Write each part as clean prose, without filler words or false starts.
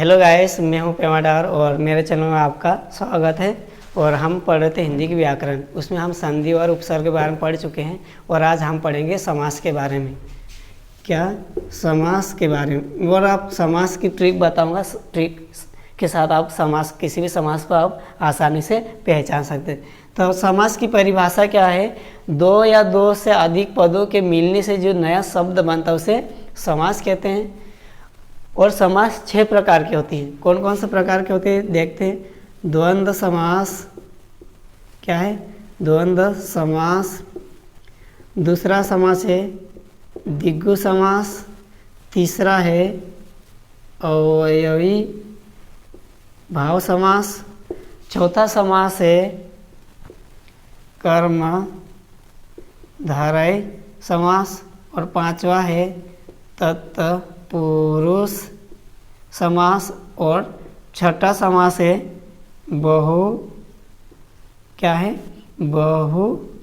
Hello guys, मैं हूं पेमा डार और मेरे चैनल में आपका स्वागत है। और हम पढ़ रहे थे हिंदी की व्याकरण। उसमें हम संधि और उपसर्ग के बारे में पढ़ चुके हैं और आज हम पढ़ेंगे समास के बारे में। क्या? समास के बारे में। और आप समास की ट्रिक बताऊंगा। ट्रिक के साथ आप समास, किसी भी समास को आप आसानी से पहचान सकते हैं। तो समास की परिभाषा क्या है? दो या दो से अधिक पदों के मिलने से जो नया शब्द बनता है उसे समास कहते हैं। और समास 6 प्रकार की होती हैं। कौन कौन से प्रकार के होते हैं देखते हैं। द्वंद्व समास क्या है? द्वंद्व समास। दूसरा समास है द्विगु समास। तीसरा है अवयवी भाव समास। चौथा समास है कर्मधारय समास। और पांचवा है तत्पुरुष समास। और छठा समास है क्या है? बहुब्री।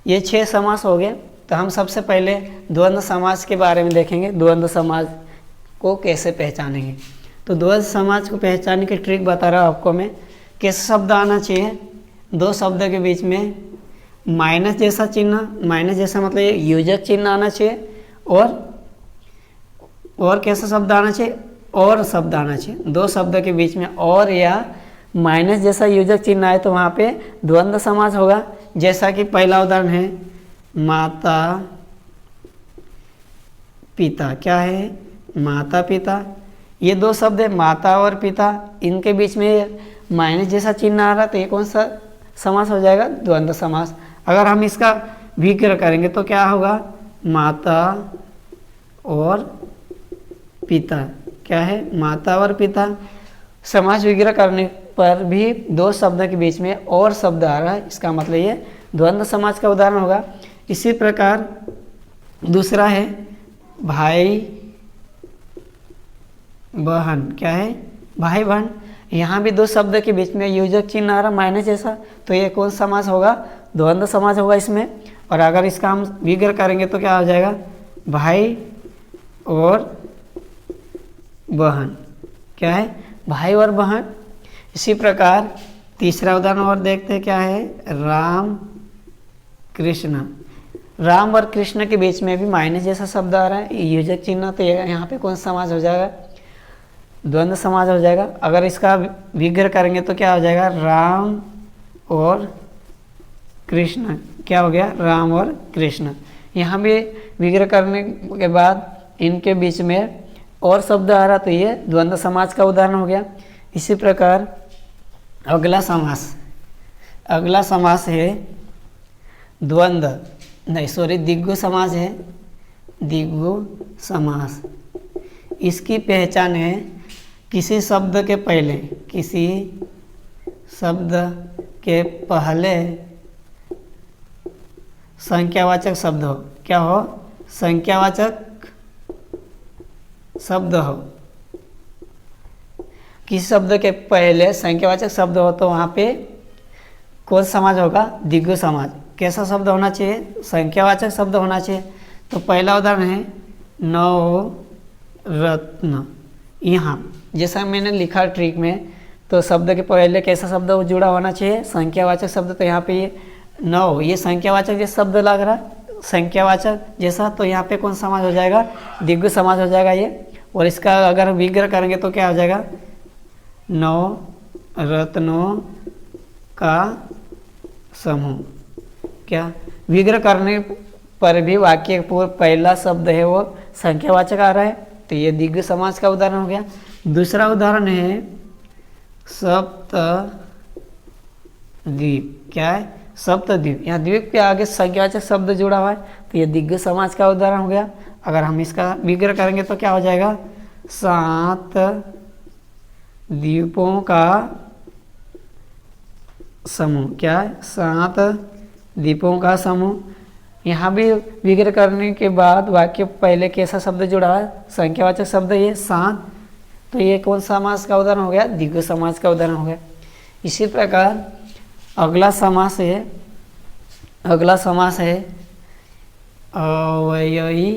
ये 6 समास हो गए। तो हम सबसे पहले द्वंद्व समास के बारे में देखेंगे। द्वंद्व समास को कैसे पहचानेंगे। तो द्वंद्व समास को पहचानने की ट्रिक बता रहा हूँ आपको मैं। कैसे शब्द आना चाहिए? दो शब्द के बीच में माइनस जैसा चिन्ह, माइनस जैसा मतलब ये योजक चिन्ह आना चाहिए। और कैसा शब्द आना चाहिए? और शब्द आना चाहिए। दो शब्द के बीच में और या माइनस जैसा योजक चिन्ह आए तो वहाँ पे द्वंद्व समास होगा। जैसा कि पहला उदाहरण है माता पिता। क्या है? माता पिता। ये दो शब्द है माता और पिता, इनके बीच में माइनस जैसा चिन्ह आ रहा तो ये कौन सा समास हो जाएगा? द्वंद्व समास। अगर हम इसका विग्रह करेंगे तो क्या होगा? माता और पिता। क्या है? माता और पिता। समास विग्रह करने पर भी दो शब्द के बीच में और शब्द आ रहा है, इसका मतलब ये द्वंद्व समास का उदाहरण होगा। इसी प्रकार दूसरा है भाई बहन। क्या है? भाई बहन। यहाँ भी दो शब्द के बीच में योजक चिन्ह आ रहा माइनस जैसा, तो ये कौन समास होगा? द्वंद्व समास होगा इसमें। और अगर इसका हम विग्रह करेंगे तो क्या हो जाएगा? भाई और बहन। क्या है? भाई और बहन। इसी प्रकार तीसरा उदाहरण और देखते हैं। क्या है? राम कृष्ण। राम और कृष्ण के बीच में भी माइनस जैसा शब्द आ रहा है, योजक चिन्ह, तो यहाँ पे कौन समास हो जाएगा? द्वंद्व समास हो जाएगा। अगर इसका विग्रह करेंगे तो क्या हो जाएगा? राम और कृष्ण। क्या हो गया? राम और कृष्ण। यहाँ भी विग्रह करने के बाद इनके बीच में और शब्द आ रहा तो ये द्वंद्व समास का उदाहरण हो गया। इसी प्रकार अगला समास है द्विगु समास है। द्विगु समास। इसकी पहचान है किसी शब्द के पहले संख्यावाचक शब्द हो। क्या हो? संख्यावाचक शब्द हो। किसी शब्द के पहले संख्यावाचक शब्द हो तो वहाँ पे कौन समास होगा? द्विगु समास। कैसा शब्द होना चाहिए? संख्यावाचक शब्द होना चाहिए। तो पहला उदाहरण है नवरत्न। यहाँ जैसा मैंने लिखा ट्रिक में, तो शब्द के पहले कैसा शब्द जुड़ा होना चाहिए? संख्यावाचक शब्द। तो यहाँ पे ये नौ, ये संख्यावाचक जैसा शब्द लग रहा है, संख्यावाचक जैसा, तो यहाँ पे कौन समास हो जाएगा? द्विगु समास हो जाएगा ये। और इसका अगर विग्रह करेंगे तो क्या हो जाएगा? नौ रत्नों का समूह। क्या? विग्रह करने पर भी वाक्य पहला शब्द है वो संख्यावाचक आ रहा है, तो ये द्विगु समास का उदाहरण हो गया। दूसरा उदाहरण है सप्तद्वीप। क्या है? सप्तद्वीप। यहाँ द्वीप के आगे संख्यावाचक शब्द जुड़ा हुआ है, तो ये द्विगु समास का उदाहरण हो गया। अगर हम इसका विग्रह करेंगे तो क्या हो जाएगा? 7 द्वीपों का समूह। क्या है? 7 द्वीपों का समूह। यहाँ भी विग्रह करने के बाद वाक्य पहले कैसा शब्द जुड़ा है? संख्यावाचक शब्द ये 7, तो ये कौन समास का उदाहरण हो गया? द्विगु समास का उदाहरण हो गया। इसी प्रकार अगला समास है अवयवी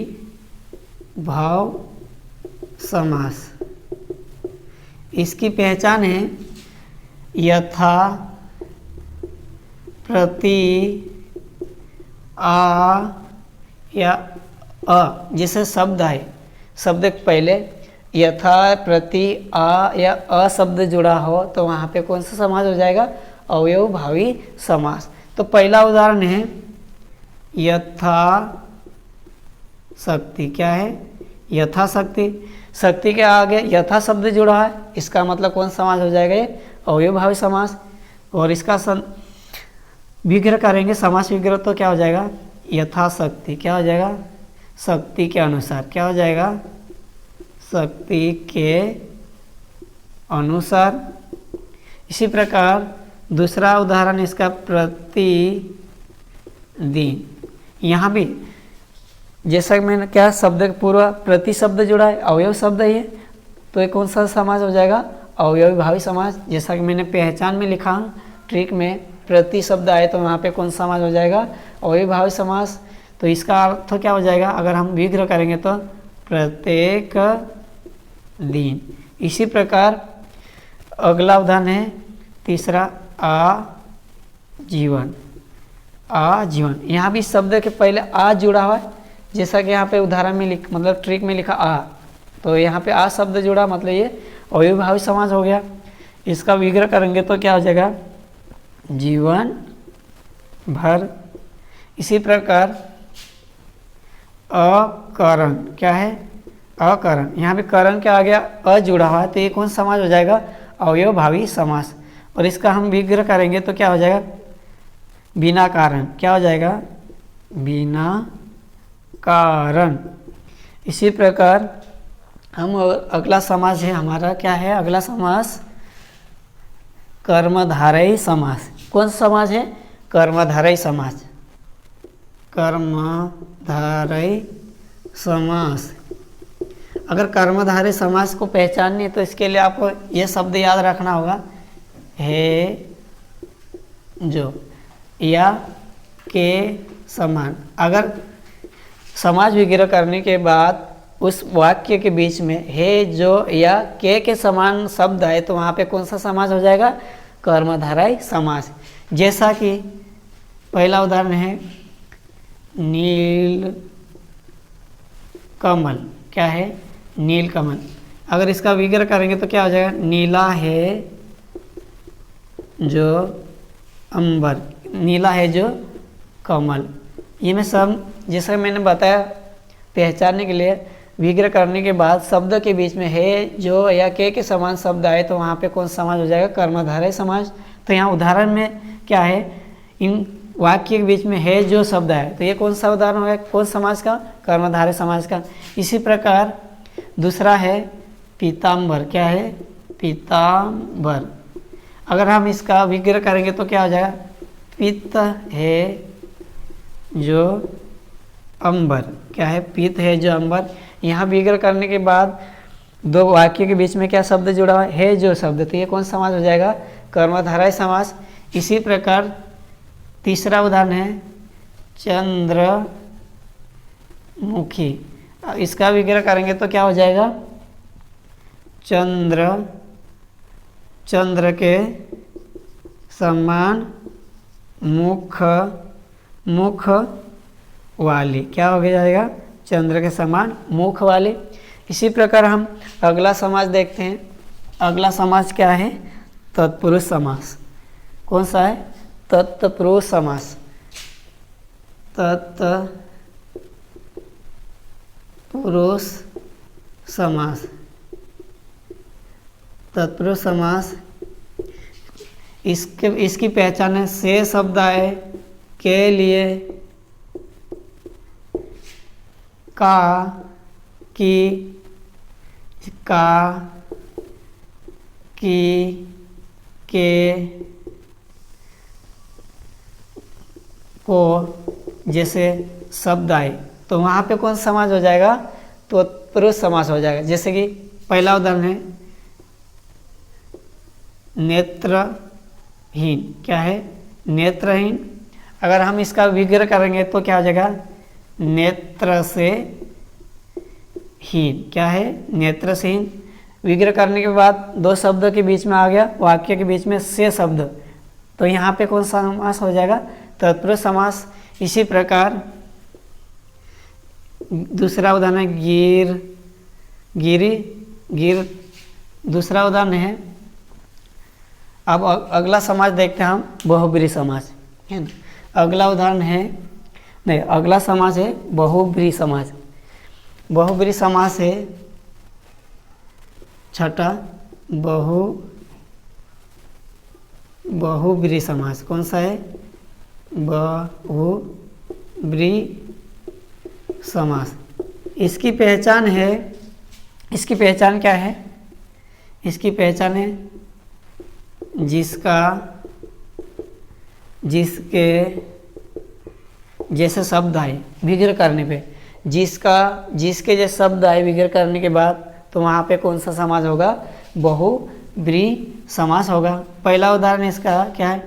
भाव समास। इसकी पहचान है यथा, प्रति, आ या अ। जैसे शब्द है, शब्द के पहले यथा, प्रति, आ या अ शब्द जुड़ा हो तो वहाँ पे कौन सा समास हो जाएगा? अवयवभावी समास। तो पहला उदाहरण है यथा शक्ति। क्या है? यथा शक्ति। शक्ति के आगे यथा शब्द जुड़ा है, इसका मतलब कौन सा समास हो जाएगा? ये अवयवभावी समास। और इसका विग्रह करेंगे, समास विग्रह, तो क्या हो जाएगा? यथा शक्ति। क्या हो जाएगा? शक्ति के अनुसार। क्या हो जाएगा? शक्ति के अनुसार। इसी प्रकार दूसरा उदाहरण इसका प्रतिदिन। यहाँ भी जैसा कि मैंने क्या शब्द के पूर्व प्रति शब्द जुड़ा है, अवयव शब्द ही है, तो ये कौन सा समास हो जाएगा? अवयवभावी समास। जैसा कि मैंने पहचान में लिखा, ट्रिक में प्रति शब्द आए तो वहाँ पे कौन सा समास हो जाएगा? अवयवभावी समास। तो इसका अर्थ क्या हो जाएगा? अगर हम विग्रह करेंगे तो प्रत्येक दिन। इसी प्रकार अगला उदाहरण है तीसरा आजीवन। आजीवन, यहाँ भी शब्द के पहले आ जुड़ा हुआ है, जैसा कि यहाँ पे उदाहरण में मतलब ट्रिक में लिखा आ, तो यहाँ पे आ शब्द जुड़ा, मतलब ये अवयवभावी समास हो गया। इसका विग्रह करेंगे तो क्या हो जाएगा? जीवन भर। इसी प्रकार अकरण। क्या है? अकरण। यहाँ पे करण के आगे अ जुड़ा हुआ है, तो ये कौन समास हो जाएगा? अवयवभावी समास। और इसका हम विग्रह करेंगे तो क्या हो जाएगा? बिना कारण। क्या हो जाएगा? बिना कारण। इसी प्रकार हम अगला समास है हमारा, क्या है अगला समास? कर्मधारयी समास। कौन सा समास है? कर्मधारयी समास। कर्मधारयी समास। अगर कर्मधारय समास को पहचाननी तो इसके लिए आपको ये शब्द याद रखना होगा, है जो या के समान। अगर समास विग्रह करने के बाद उस वाक्य के बीच में है जो या के समान शब्द आए तो वहाँ पे कौन सा समास हो जाएगा? कर्मधारय समास। जैसा कि पहला उदाहरण है नील कमल। क्या है? नील कमल। अगर इसका विग्रह करेंगे तो क्या हो जाएगा? नीला है जो अंबर, नीला है जो कमल। ये मैं सब जैसा मैंने बताया पहचानने के लिए विग्रह करने के बाद शब्द के बीच में है जो या के समान शब्द आए तो वहाँ पे कौन सा समास हो जाएगा? कर्मधारय समास। तो यहाँ उदाहरण में क्या है? इन वाक्य के बीच में है जो शब्द आए तो ये कौन सा उदाहरण होगा? कौन समास का? कर्मधारय समास का। इसी प्रकार दूसरा है पीताम्बर। क्या है? पीताम्बर। अगर हम इसका विग्रह करेंगे तो क्या हो जाएगा? पित्त है जो अंबर। क्या है? पित्त है जो अंबर। यहाँ विग्रह करने के बाद दो वाक्य के बीच में क्या शब्द जुड़ा हुआ है? जो शब्द। तो ये कौन सा समास हो जाएगा? कर्मधारय समास। इसी प्रकार तीसरा उदाहरण है चंद्रमुखी। इसका विग्रह करेंगे तो क्या हो जाएगा? चंद्र के समान मुख वाली। क्या हो जाएगा? चंद्र के समान मुख वाली। इसी प्रकार हम अगला समास देखते हैं। अगला समास क्या है? तत्पुरुष समास। कौन सा है? तत्पुरुष समास। तत्पुरुष समास। तत्पुरुष समास इसकी पहचान है से शब्द आए के लिए का, की, के, को जैसे शब्द आए तो वहाँ पे कौन सा समास हो जाएगा? तो तत्पुरुष समास हो जाएगा। जैसे कि पहला उदाहरण है नेत्रहीन। क्या है? नेत्रहीन। अगर हम इसका विग्रह करेंगे तो क्या हो जाएगा? नेत्र से हीन, क्या है, नेत्रहीन। विग्रह करने के बाद दो शब्दों के बीच में आ गया, वाक्य के बीच में से शब्द, तो यहाँ पे कौन सा समास हो जाएगा, तत्पुरुष समास। इसी प्रकार दूसरा उदाहरण है गिर, गिरी, गिर दूसरा उदाहरण है। अब अगला समाज देखते हैं हम, बहुब्रीहि समाज, है ना। अगला उदाहरण है, नहीं, अगला समाज है बहुब्रीहि समाज। बहुब्रीहि समास है छठा, बहुब्रीहि समास। कौन सा है, बहुब्रीहि समास। इसकी पहचान है, इसकी पहचान क्या है, इसकी पहचान है जिसका, जिसके जैसे शब्द आए विग्रह करने पे, जिसका, जिसके जैसे शब्द आए विग्रह करने के बाद, तो वहाँ पे कौन सा समास होगा, बहुब्रीहि समास होगा। पहला उदाहरण इसका क्या है,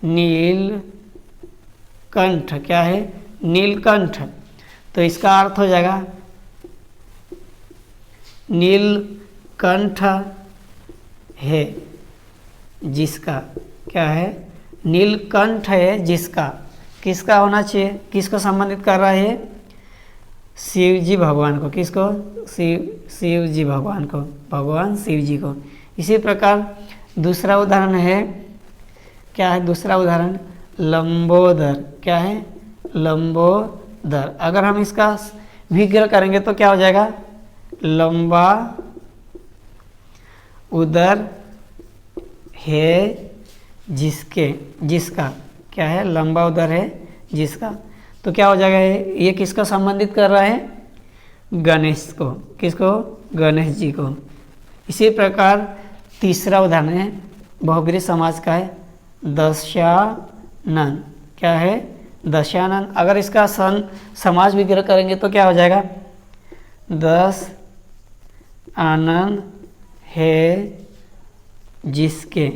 नीलकंठ, क्या है, नीलकंठ। तो इसका अर्थ हो जाएगा नीलकंठ है जिसका, क्या है, नीलकंठ है जिसका, किसका होना चाहिए, किसको संबंधित कर रहा है, शिव जी भगवान को। किसको, शिव जी भगवान को, भगवान शिव जी को। इसी प्रकार दूसरा उदाहरण है, क्या है दूसरा उदाहरण, लंबोदर, क्या है, लंबोदर। अगर हम इसका विग्रह करेंगे तो क्या हो जाएगा, लंबा उदर है जिसके, जिसका, क्या है, लंबा उदर है जिसका। तो क्या हो जाएगा, ये किसको संबंधित कर रहा है, गणेश को। किसको, गणेश जी को। इसी प्रकार तीसरा उदाहरण है बहुब्रीहि समाज का है दशानन, क्या है, दशानन। अगर इसका समाज विग्रह करेंगे तो क्या हो जाएगा, 10 आनन है जिसके,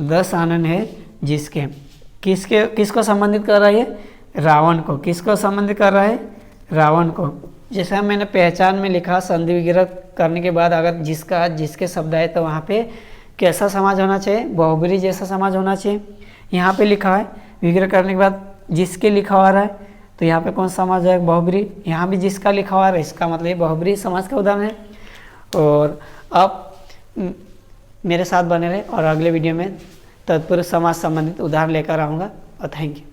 10 आनन है जिसके। किसके, किसको संबंधित कर रहा है, रावण को। किसको संबंधित कर रहा है, रावण को। जैसे मैंने पहचान में लिखा, संधि विग्रह करने के बाद अगर जिसका, जिसके शब्द आए तो वहाँ पे कैसा समाज होना चाहिए, बहुब्रीहि जैसा समाज होना चाहिए। यहाँ पे लिखा है विग्रह करने के बाद जिसके लिखा हुआ है, तो यहाँ पे कौन सा समाज है, बहुब्रीहि। यहाँ भी जिसका लिखा हुआ है, इसका मतलब ये बहुब्रीहि समाज का उदाहरण है। और अब मेरे साथ बने रहे और अगले वीडियो में तत्पुरुष समाज संबंधित उदाहरण लेकर आऊँगा। और थैंक यू।